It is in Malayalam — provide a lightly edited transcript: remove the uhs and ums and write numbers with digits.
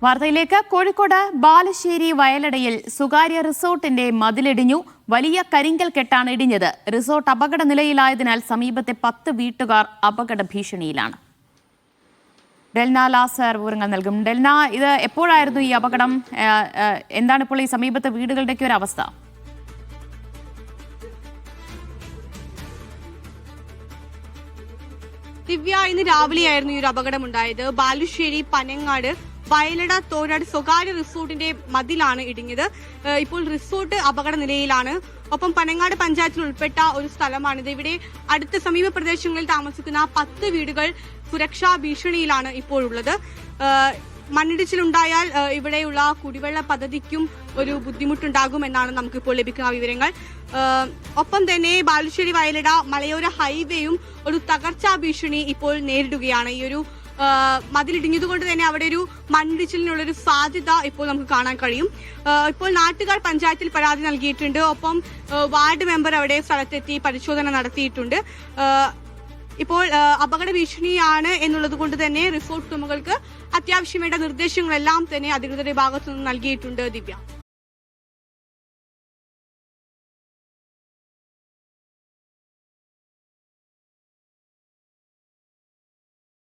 വാർത്തയിലേക്ക്. കോഴിക്കോട് ബാലുശ്ശേരി വയലടയിൽ സ്വകാര്യ റിസോർട്ടിന്റെ മതിലിടിഞ്ഞു. വലിയ കരിങ്കൽ കെട്ടാണ് ഇടിഞ്ഞത്. റിസോർട്ട് അപകട നിലയിലായതിനാൽ സമീപത്തെ 10 വീട്ടുകാർ അപകട ഭീഷണിയിലാണ്. ഡെൽന ലാസർ വിവരങ്ങൾ നൽകും. ഡെൽന, ഇത് എപ്പോഴായിരുന്നു ഈ അപകടം? എന്താണ് ഇപ്പോൾ ഈ സമീപത്തെ വീടുകളുടെയൊക്കെ ഒരു അവസ്ഥ? ദിവ്യ, ഇന്ന് രാവിലെയായിരുന്നു ഈ ഒരു അപകടമുണ്ടായത്. ബാലുശ്ശേരി പനങ്ങാട് വയലട തോരാട് സ്വകാര്യ റിസോർട്ടിന്റെ മതിലാണ് ഇടിഞ്ഞത്. ഇപ്പോൾ റിസോർട്ട് അപകട നിലയിലാണ്. ഒപ്പം പനങ്ങാട് പഞ്ചായത്തിൽ ഉൾപ്പെട്ട ഒരു സ്ഥലമാണിത്. ഇവിടെ അടുത്ത സമീപ പ്രദേശങ്ങളിൽ താമസിക്കുന്ന 10 വീടുകൾ സുരക്ഷാ ഭീഷണിയിലാണ് ഇപ്പോഴുള്ളത്. മണ്ണിടിച്ചിലുണ്ടായാൽ ഇവിടെയുള്ള കുടിവെള്ള പദ്ധതിക്കും ഒരു ബുദ്ധിമുട്ടുണ്ടാകുമെന്നാണ് നമുക്കിപ്പോൾ ലഭിക്കുന്ന വിവരങ്ങൾ. ഒപ്പം തന്നെ ബാലുശ്ശേരി വയലട മലയോര ഹൈവേയും ഒരു തകർച്ചാ ഭീഷണി ഇപ്പോൾ നേരിടുകയാണ്. ഈ ഒരു മതിലിടിഞ്ഞതുകൊണ്ട് തന്നെ അവിടെ ഒരു മണ്ണിടിച്ചിലിനുള്ളൊരു സാധ്യത ഇപ്പോൾ നമുക്ക് കാണാൻ കഴിയും. ഇപ്പോൾ നാട്ടുകാർ പഞ്ചായത്തിൽ പരാതി നൽകിയിട്ടുണ്ട്. ഒപ്പം വാർഡ് മെമ്പർ അവിടെ സ്ഥലത്തെത്തി പരിശോധന നടത്തിയിട്ടുണ്ട്. ഇപ്പോൾ അപകട ഭീഷണിയാണ് എന്നുള്ളത് കൊണ്ട് തന്നെ റിസോർട്ട് ഉടമകൾക്ക് അത്യാവശ്യം വേണ്ട നിർദ്ദേശങ്ങളെല്ലാം തന്നെ അധികൃതരുടെ ഭാഗത്തുനിന്ന് നൽകിയിട്ടുണ്ട്. ദിവ്യ.